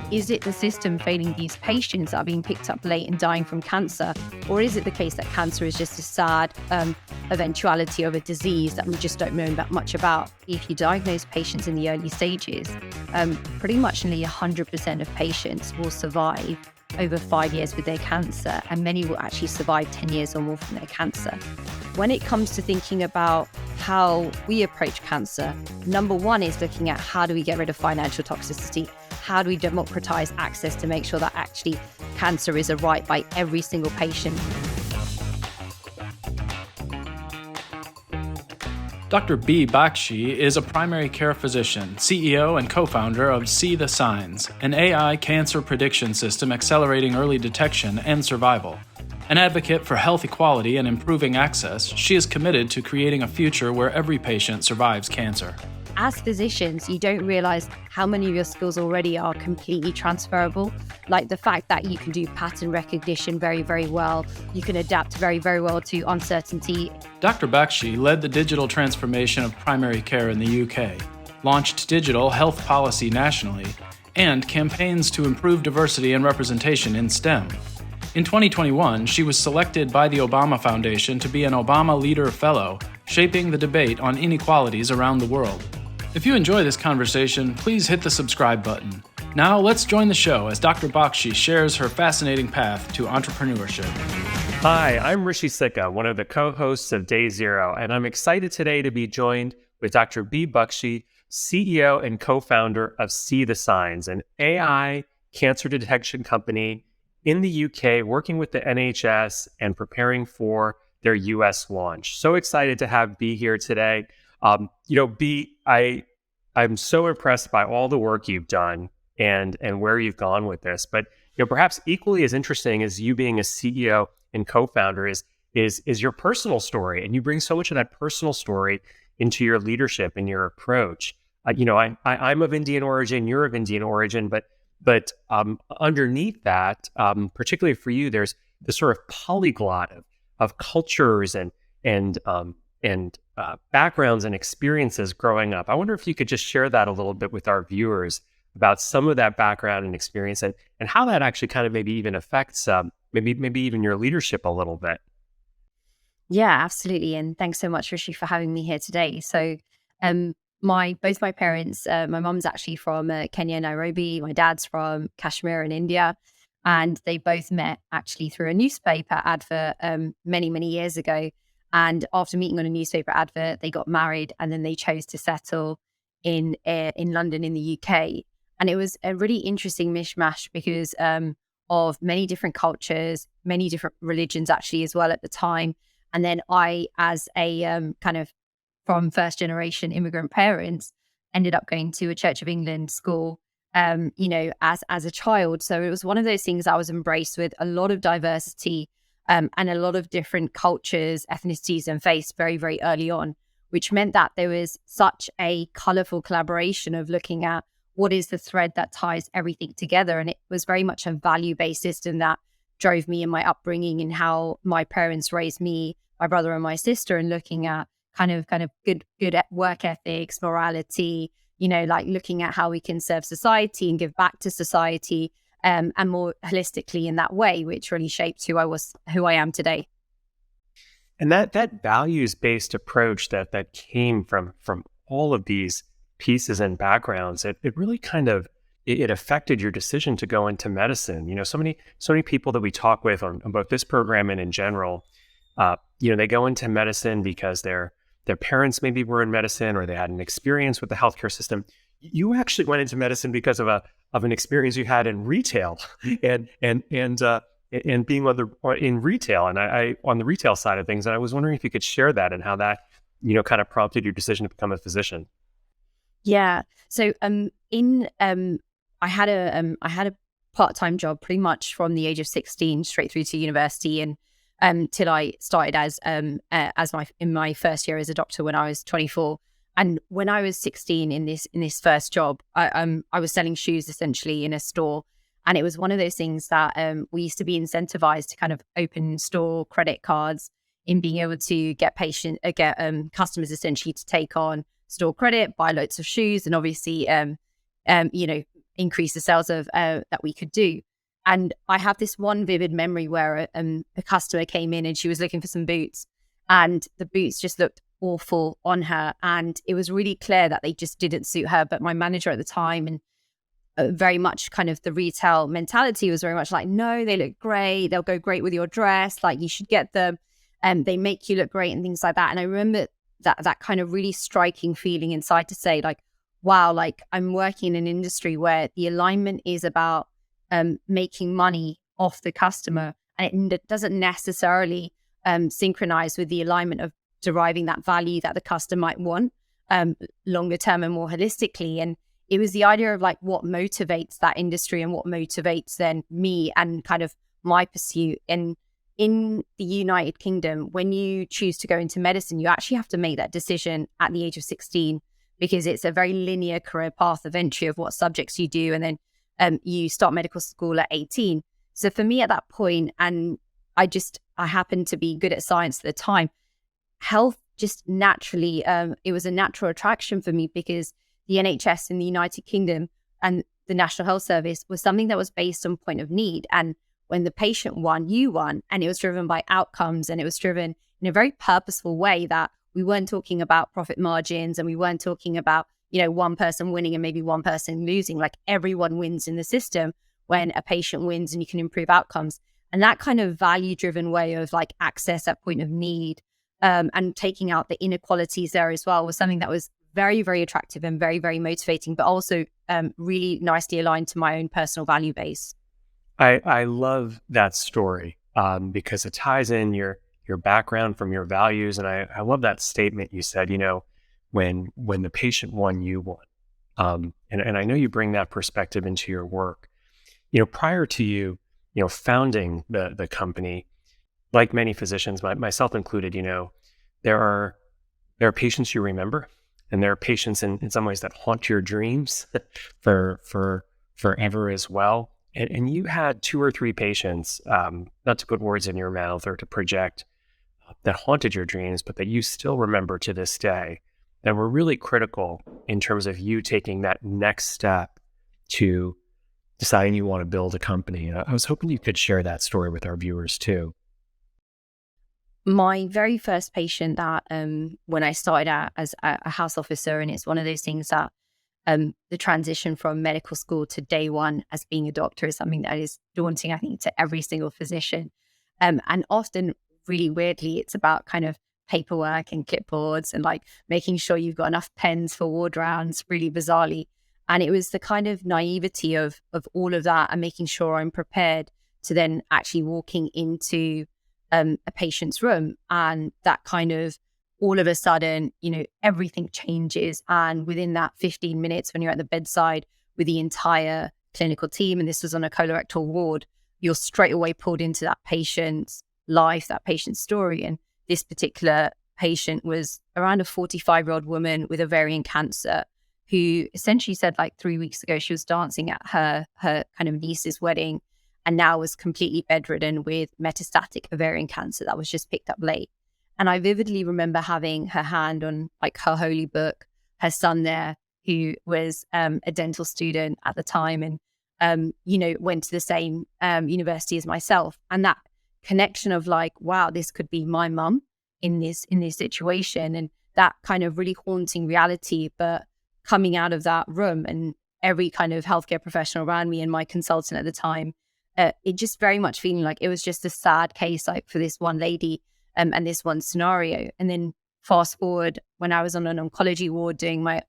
Is it the system failing these patients that are being picked up late and dying from cancer? Or is it the case that cancer is just a sad eventuality of a disease that we just don't know that much about? If you diagnose patients in the early stages, pretty much nearly 100% of patients will survive over 5 years with their cancer, and many will actually survive 10 years or more from their cancer. When it comes to thinking about how we approach cancer, number one is looking at how do we get rid of financial toxicity? How do we democratize access to make sure that actually cancer is a right by every single patient? Dr. Bea Bakshi is a primary care physician, CEO and co-founder of See the Signs, an AI cancer prediction system accelerating early detection and survival. An advocate for health equality and improving access, she is committed to creating a future where every patient survives cancer. As physicians, you don't realize how many of your skills already are completely transferable. Like the fact that you can do pattern recognition very, very well. You can adapt very, very well to uncertainty. Dr. Bakshi led the digital transformation of primary care in the UK, launched digital health policy nationally, and campaigns to improve diversity and representation in STEM. In 2021, she was selected by the Obama Foundation to be an Obama Leader Fellow, shaping the debate on inequalities around the world. If you enjoy this conversation, please hit the subscribe button. Now let's join the show as Dr. Bakshi shares her fascinating path to entrepreneurship. Hi, I'm Rishi Sikka, one of the co-hosts of Day Zero, and I'm excited today to be joined with Dr. Bea Bakshi, CEO and co-founder of See the Signs, an AI cancer detection company in the UK, working with the NHS and preparing for their US launch. So excited to have Bea here today. Bea, I'm so impressed by all the work you've done and where you've gone with this. But perhaps equally as interesting as you being a CEO and co-founder is your personal story, and you bring so much of that personal story into your leadership and your approach. I'm of Indian origin, you're of Indian origin, but underneath that, particularly for you, there's this sort of polyglot of cultures and backgrounds and experiences growing up. I wonder if you could just share that a little bit with our viewers about some of that background and experience and how that actually kind of maybe even affects maybe even your leadership a little bit. Yeah, absolutely. And thanks so much, Rishi, for having me here today. So both my parents, my mum's actually from Kenya, Nairobi. My dad's from Kashmir in India. And they both met actually through a newspaper advert many, many years ago. And after meeting on a newspaper advert, they got married, and then they chose to settle in London in the UK. And it was a really interesting mishmash because of many different cultures, many different religions actually as well at the time. And then I, as a kind of from first generation immigrant parents, ended up going to a Church of England school, as a child. So it was one of those things I was embraced with a lot of diversity and a lot of different cultures, ethnicities and faiths very, very early on, which meant that there was such a colorful collaboration of looking at what is the thread that ties everything together. And it was very much a value-based system that drove me in my upbringing and how my parents raised me, my brother and my sister, and looking at kind of good work ethics, morality, like looking at how we can serve society and give back to society, and more holistically in that way, which really shaped who I am today. And that values-based approach that came from all of these pieces and backgrounds, it really kind of it affected your decision to go into medicine. So many people that we talk with on both this program and in general, they go into medicine because their parents maybe were in medicine or they had an experience with the healthcare system. You actually went into medicine because of an experience you had in retail and being in retail and I on the retail side of things. And I was wondering if you could share that and how that kind of prompted your decision to become a physician. Yeah. So I had a part-time job pretty much from the age of 16 straight through to university, and till I started in my first year as a doctor when I was 24. And when I was 16 in this first job, I was selling shoes essentially in a store. And it was one of those things that we used to be incentivized to kind of open store credit cards in being able to get customers essentially to take on store credit, buy loads of shoes, and obviously, increase the sales of that we could do. And I have this one vivid memory where a customer came in and she was looking for some boots, and the boots just looked awful on her. And it was really clear that they just didn't suit her. But my manager at the time, and very much kind of the retail mentality was very much like, no, they look great. They'll go great with your dress. Like, you should get them. And they make you look great and things like that. And I remember that kind of really striking feeling inside to say, like, wow, like, I'm working in an industry where the alignment is about making money off the customer. And it doesn't necessarily synchronize with the alignment of deriving that value that the customer might want longer term and more holistically. And it was the idea of like what motivates that industry and what motivates then me and kind of my pursuit. And in the United Kingdom, when you choose to go into medicine, you actually have to make that decision at the age of 16, because it's a very linear career path of entry of what subjects you do. And then you start medical school at 18. So for me at that point, and I happened to be good at science at the time, health just naturally, it was a natural attraction for me, because the NHS in the United Kingdom and the National Health Service was something that was based on point of need. And when the patient won, you won. And it was driven by outcomes, and it was driven in a very purposeful way that we weren't talking about profit margins, and we weren't talking about, one person winning and maybe one person losing. Like, everyone wins in the system when a patient wins and you can improve outcomes. And that kind of value-driven way of like access at point of need and taking out the inequalities there as well was something that was very, very attractive and very, very motivating, but also really nicely aligned to my own personal value base. I love that story because it ties in your background from your values. And I love that statement you said, when the patient won, you won. And I know you bring that perspective into your work. Prior to you, founding the company, like many physicians, myself included, there are patients you remember, and there are patients in some ways that haunt your dreams for forever as well. And you had 2 or 3 patients, not to put words in your mouth or to project, that haunted your dreams, but that you still remember to this day, that were really critical in terms of you taking that next step to deciding you want to build a company. And I was hoping you could share that story with our viewers too. My very first patient that when I started out as a house officer, and it's one of those things that the transition from medical school to day one as being a doctor is something that is daunting, I think, to every single physician. And often, really weirdly, it's about kind of paperwork and clipboards and like making sure you've got enough pens for ward rounds, really bizarrely. And it was the kind of naivety of all of that and making sure I'm prepared to then actually walking into a patient's room, and that kind of all of a sudden, everything changes. And within that 15 minutes, when you're at the bedside with the entire clinical team, and this was on a colorectal ward, you're straight away pulled into that patient's life, that patient's story. And this particular patient was around a 45-year-old woman with ovarian cancer, who essentially said like 3 weeks ago she was dancing at her kind of niece's wedding, and now was completely bedridden with metastatic ovarian cancer that was just picked up late. And I vividly remember having her hand on like her holy book, her son there, who was a dental student at the time, and went to the same university as myself. And that connection of like, wow, this could be my mum in this situation, and that kind of really haunting reality. But coming out of that room, and every kind of healthcare professional around me and my consultant at the time, it just very much feeling like it was just a sad case like for this one lady and this one scenario. And then fast forward, when I was on an oncology ward doing my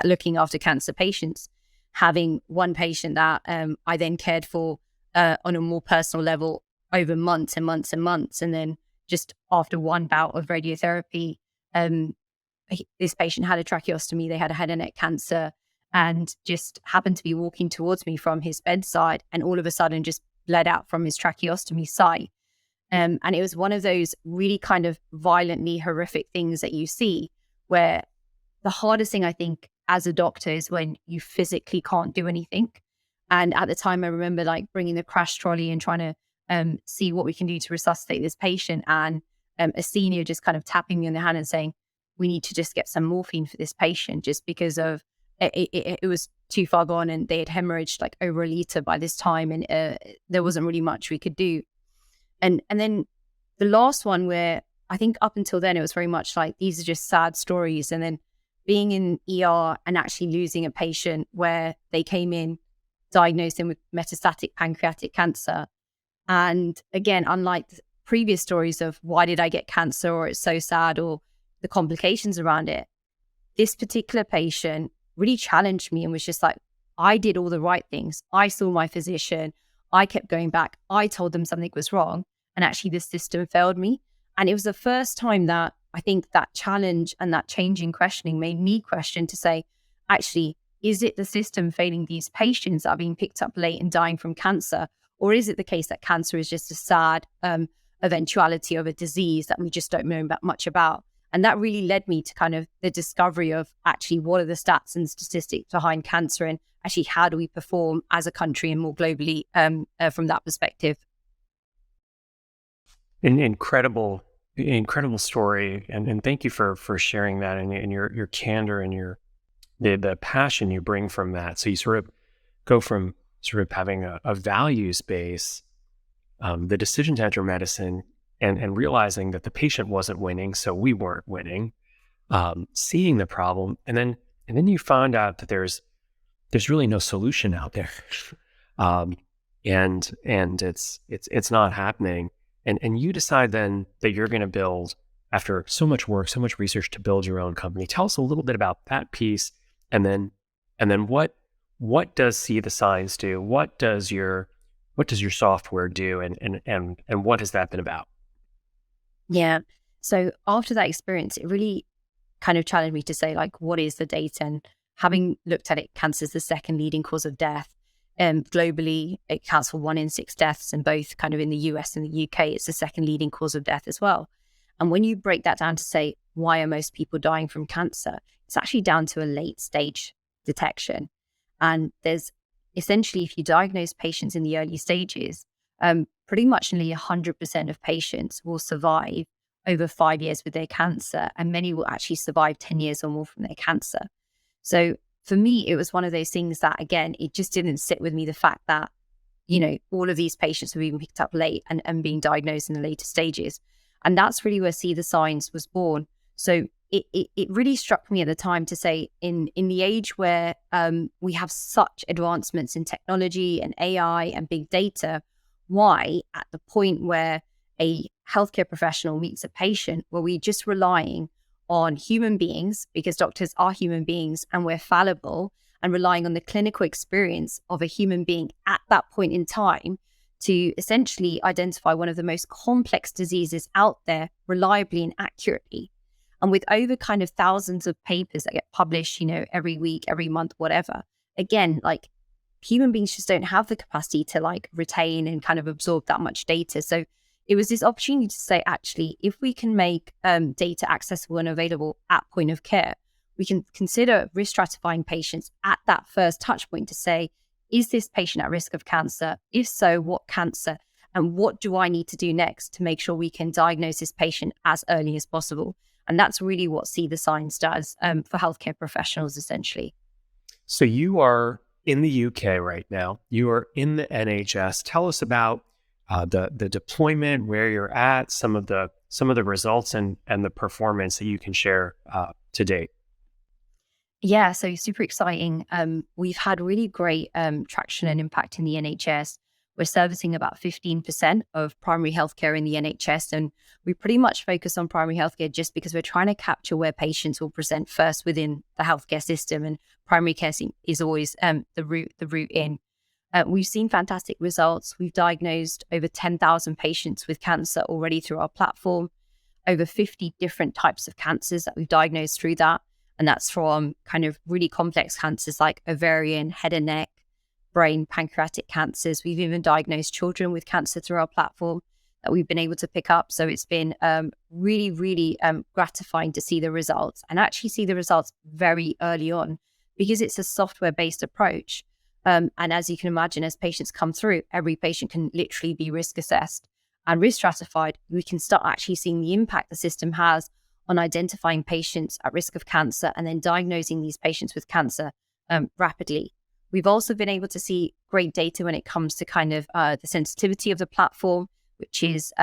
looking after cancer patients, having one patient that I then cared for on a more personal level over months and months and months. And then just after one bout of radiotherapy, this patient had a tracheostomy, they had a head and neck cancer, and just happened to be walking towards me from his bedside, and all of a sudden just bled out from his tracheostomy site. And it was one of those really kind of violently horrific things that you see, where the hardest thing I think as a doctor is when you physically can't do anything. And at the time, I remember like bringing the crash trolley and trying to see what we can do to resuscitate this patient, and a senior just kind of tapping me on the hand and saying, we need to just get some morphine for this patient just because of it was too far gone and they had hemorrhaged like over a liter by this time, and there wasn't really much we could do. And then the last one, where I think up until then it was very much like these are just sad stories, and then being in ER and actually losing a patient where they came in diagnosed him with metastatic pancreatic cancer. And again, unlike the previous stories of why did I get cancer, or it's so sad, or the complications around it, this particular patient really challenged me and was just like, I did all the right things. I saw my physician. I kept going back. I told them something was wrong. And actually the system failed me. And it was the first time that I think that challenge and that change in questioning made me question to say, actually, is it the system failing these patients that are being picked up late and dying from cancer? Or is it the case that cancer is just a sad eventuality of a disease that we just don't know much about? And that really led me to kind of the discovery of actually what are the stats and statistics behind cancer, and actually how do we perform as a country and more globally from that perspective. An incredible story, and thank you for sharing that, and your candor and the passion you bring from that. So you sort of go from sort of having a values base, the decision to enter medicine, and realizing that the patient wasn't winning, so we weren't winning, seeing the problem, and then you found out that there's really no solution out there, and it's not happening, and you decide then that you're going to build, after so much work, so much research, to build your own company. Tell us a little bit about that piece, and then what does See the Signs do? What does your software do, and what has that been about? Yeah. So after that experience, it really kind of challenged me to say, like, what is the data? And having looked at it, cancer is the second leading cause of death. Globally, it accounts for 1 in 6 deaths, and both kind of in the US and the UK, it's the second leading cause of death as well. And when you break that down to say, why are most people dying from cancer? It's actually down to a late stage detection. And there's essentially, if you diagnose patients in the early stages, pretty much nearly 100% of patients will survive over 5 years with their cancer, and many will actually survive 10 years or more from their cancer. So for me, it was one of those things that, again, it just didn't sit with me, the fact that, all of these patients were being picked up late and being diagnosed in the later stages. And that's really where See the Signs was born. So it really struck me at the time to say, in the age where we have such advancements in technology and AI and big data, why at the point where a healthcare professional meets a patient, were we just relying on human beings, because doctors are human beings and we're fallible, and relying on the clinical experience of a human being at that point in time to essentially identify one of the most complex diseases out there reliably and accurately? And with over kind of thousands of papers that get published, every week, every month, whatever, again, like, human beings just don't have the capacity to like retain and kind of absorb that much data. So it was this opportunity to say, actually, if we can make data accessible and available at point of care, we can consider risk stratifying patients at that first touch point to say, is this patient at risk of cancer? If so, what cancer? And what do I need to do next to make sure we can diagnose this patient as early as possible? And that's really what See the Signs does for healthcare professionals, essentially. So you are in the UK right now. You are in the NHS. Tell us about the deployment, where you're at, some of the results and the performance that you can share to date. Yeah, so super exciting. We've had really great traction and impact in the NHS. We're servicing about 15% of primary healthcare in the NHS, and we pretty much focus on primary healthcare just because we're trying to capture where patients will present first within the healthcare system, and primary care is always the route in. We've seen fantastic results. We've diagnosed over 10,000 patients with cancer already through our platform, over 50 different types of cancers that we've diagnosed through that. And that's from kind of really complex cancers like ovarian, head and neck, brain, pancreatic cancers. We've even diagnosed children with cancer through our platform that we've been able to pick up. So it's been really, really gratifying to see the results, and actually see the results very early on, because it's a software-based approach. And as you can imagine, as patients come through, every patient can literally be risk assessed and risk stratified. We can start actually seeing the impact the system has on identifying patients at risk of cancer and then diagnosing these patients with cancer rapidly. We've also been able to see great data when it comes to kind of the sensitivity of the platform, which is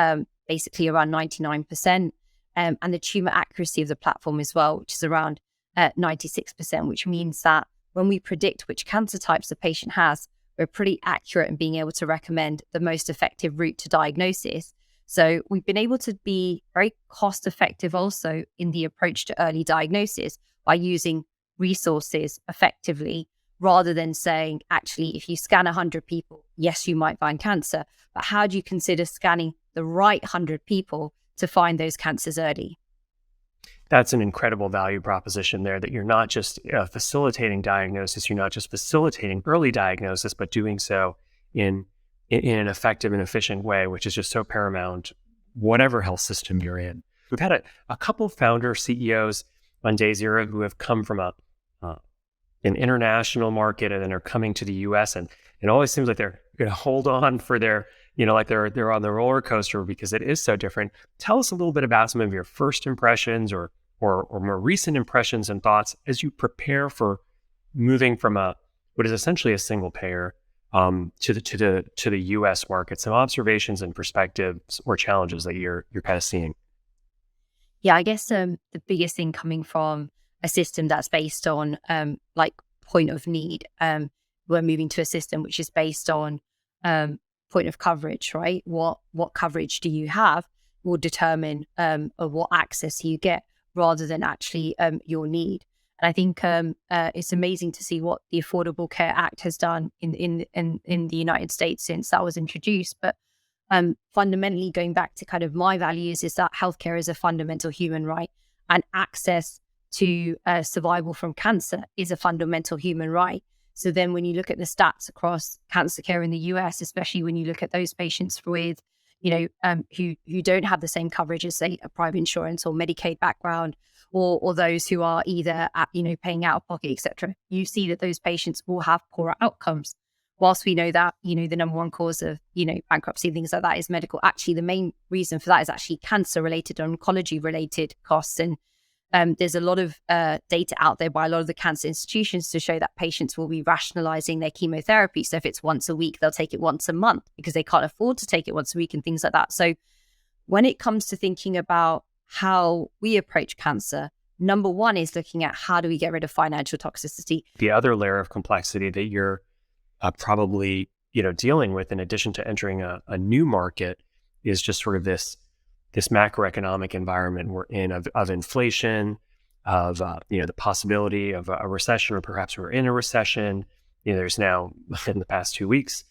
basically around 99%, and the tumor accuracy of the platform as well, which is around 96%, which means that when we predict which cancer types the patient has, we're pretty accurate in being able to recommend the most effective route to diagnosis. So we've been able to be very cost effective also in the approach to early diagnosis by using resources effectively, rather than saying, actually, if you scan 100 people, yes, you might find cancer, but how do you consider scanning the right 100 people to find those cancers early? That's an incredible value proposition there, that you're not just facilitating diagnosis, you're not just facilitating early diagnosis, but doing so in an effective and efficient way, which is just so paramount, whatever health system you're in. We've had a couple founder CEOs on Day Zero who have come from an international market and then are coming to the US, and it always seems like they're going to hold on for their, like they're on the roller coaster because it is so different. Tell us a little bit about some of your first impressions or more recent impressions and thoughts as you prepare for moving from what is essentially a single payer to the U.S. market. Some observations and perspectives or challenges that you're kind of seeing. Yeah, I guess the biggest thing coming from a system that's based on like point of need, we're moving to a system which is based on point of coverage, right? What coverage do you have will determine what access you get, rather than actually your need. And I think it's amazing to see what the Affordable Care Act has done in the United States since that was introduced. But fundamentally, going back to kind of my values, is that healthcare is a fundamental human right, and access to survival from cancer is a fundamental human right. So then when you look at the stats across cancer care in the US, especially when you look at those patients with who don't have the same coverage as, say, a private insurance or Medicaid background, or those who are either paying out of pocket, etc., you see that those patients will have poorer outcomes. Whilst we know that the number one cause of bankruptcy, things like that, is medical, actually the main reason for that is actually cancer related, oncology related costs. And there's a lot of data out there by a lot of the cancer institutions to show that patients will be rationalizing their chemotherapy. So if it's once a week, they'll take it once a month because they can't afford to take it once a week and things like that. So when it comes to thinking about how we approach cancer, number one is looking at how do we get rid of financial toxicity. The other layer of complexity that you're probably dealing with, in addition to entering a new market, is just sort of this macroeconomic environment we're in of inflation, of the possibility of a recession, or perhaps we're in a recession. There's now, in the past 3 weeks,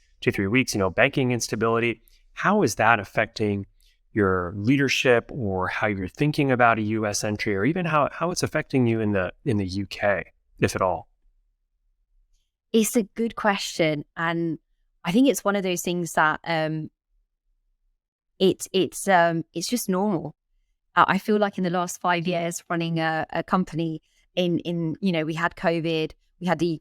banking instability. How is that affecting your leadership, or how you're thinking about a U.S. entry, or even how it's affecting you in the UK, if at all? It's a good question, and I think it's one of those things that it's just normal. I feel like in the last 5 years running a company we had COVID, we had the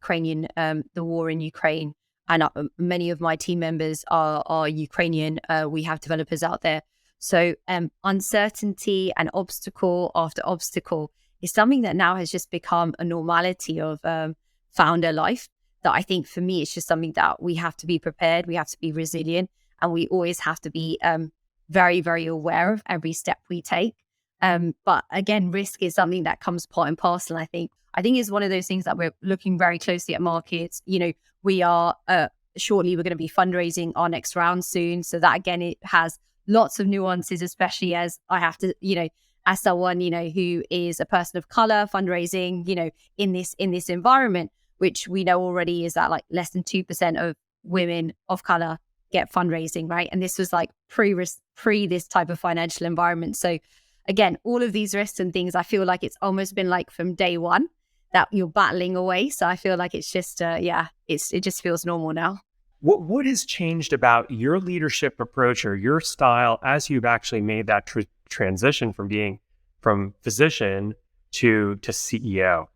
war in Ukraine, and many of my team members are Ukrainian. We have developers out there. So uncertainty and obstacle after obstacle is something that now has just become a normality of founder life, that I think for me, it's just something that we have to be prepared, we have to be resilient, and we always have to be very, very aware of every step we take. But again, risk is something that comes part and parcel. And I think it's one of those things that we're looking very closely at markets. We are shortly, we're going to be fundraising our next round soon. So that, again, it has lots of nuances, especially as I have to, as someone, who is a person of color, fundraising, in this environment, which we know already is that like less than 2% of women of color get fundraising, right? And this was like pre this type of financial environment. So again, all of these risks and things, I feel like it's almost been like from day one that you're battling away. So I feel like it's just, it just feels normal now. What has changed about your leadership approach or your style as you've actually made that transition from physician to CEO?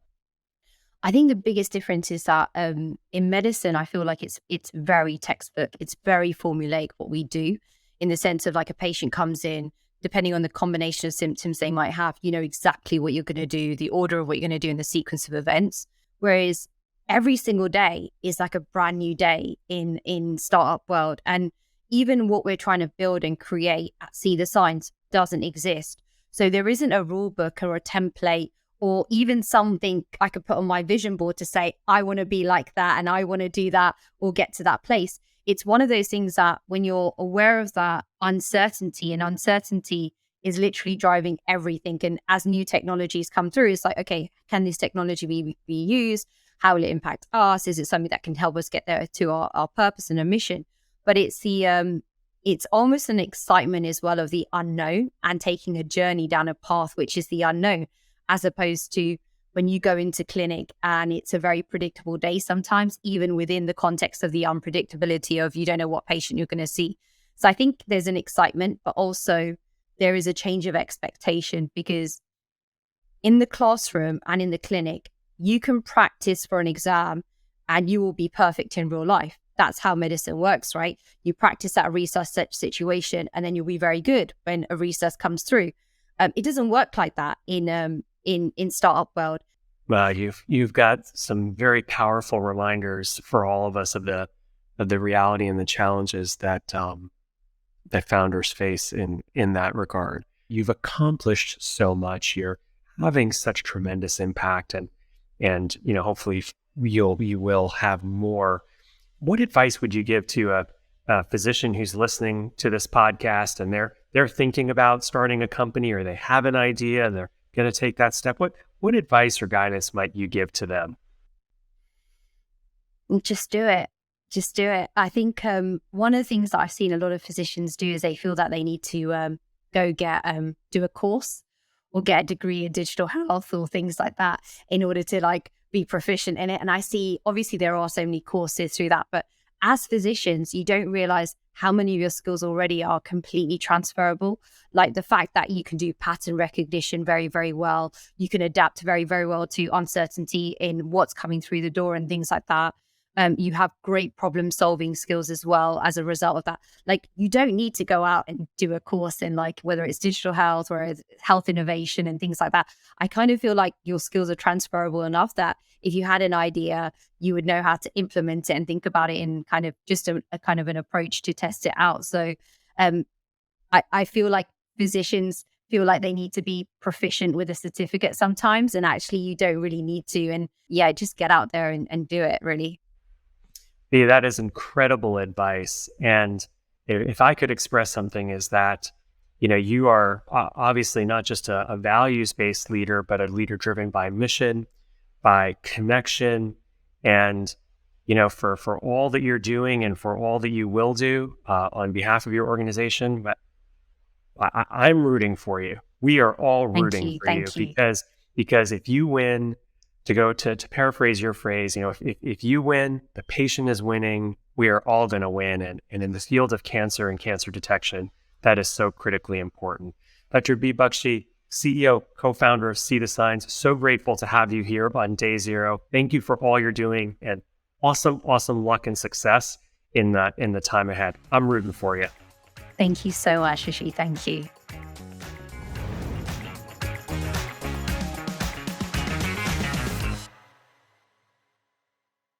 I think the biggest difference is that in medicine, I feel like it's very textbook. It's very formulaic what we do, in the sense of like a patient comes in, depending on the combination of symptoms they might have, you know exactly what you're going to do, the order of what you're going to do in the sequence of events. Whereas every single day is like a brand new day in startup world. And even what we're trying to build and create at See the Signs doesn't exist. So there isn't a rule book or a template or even something I could put on my vision board to say, I want to be like that and I want to do that or get to that place. It's one of those things that when you're aware of that uncertainty, and uncertainty is literally driving everything. And as new technologies come through, it's like, okay, can this technology be used? How will it impact us? Is it something that can help us get there to our purpose and our mission? But it's it's almost an excitement as well of the unknown and taking a journey down a path, which is the unknown, as opposed to when you go into clinic and it's a very predictable day sometimes, even within the context of the unpredictability of you don't know what patient you're going to see. So I think there's an excitement, but also there is a change of expectation, because in the classroom and in the clinic, you can practice for an exam and you will be perfect in real life. That's how medicine works, right? You practice at a research situation and then you'll be very good when a research comes through. It doesn't work like that in startup world. Well, you've got some very powerful reminders for all of us of the reality and the challenges that that founders face in that regard. You've accomplished so much. You're having such tremendous impact, and you know, hopefully you will have more. What advice would you give to a physician who's listening to this podcast and they're thinking about starting a company, or they have an idea and they're going to take that step? What advice or guidance might you give to them? Just do it. Just do it. I think one of the things that I've seen a lot of physicians do is they feel that they need to go do a course or get a degree in digital health or things like that in order to like be proficient in it. And I see, obviously there are so many courses through that, but as physicians, you don't realize how many of your skills already are completely transferable. Like the fact that you can do pattern recognition very, very well. You can adapt very, very well to uncertainty in what's coming through the door and things like that. You have great problem solving skills as well as a result of that. Like you don't need to go out and do a course in like whether it's digital health or it's health innovation and things like that. I kind of feel like your skills are transferable enough that if you had an idea, you would know how to implement it and think about it in kind of just a kind of an approach to test it out. So I feel like physicians feel like they need to be proficient with a certificate sometimes, and actually you don't really need to. And yeah, just get out there and do it really. Yeah, that is incredible advice. And if I could express something, is that, you know, you are obviously not just a values-based leader, but a leader driven by mission, by connection, and, you know, for all that you're doing and for all that you will do on behalf of your organization. But I'm rooting for you. We are all rooting for you because if you win, to paraphrase your phrase, you know, if you win, the patient is winning, we are all going to win. And in the field of cancer and cancer detection, that is so critically important. Dr. Bea Bakshi, CEO, co-founder of See the Signs, so grateful to have you here on day zero. Thank you for all you're doing, and awesome luck and success in the time ahead. I'm rooting for you. Thank you so much, Rishi. Thank you.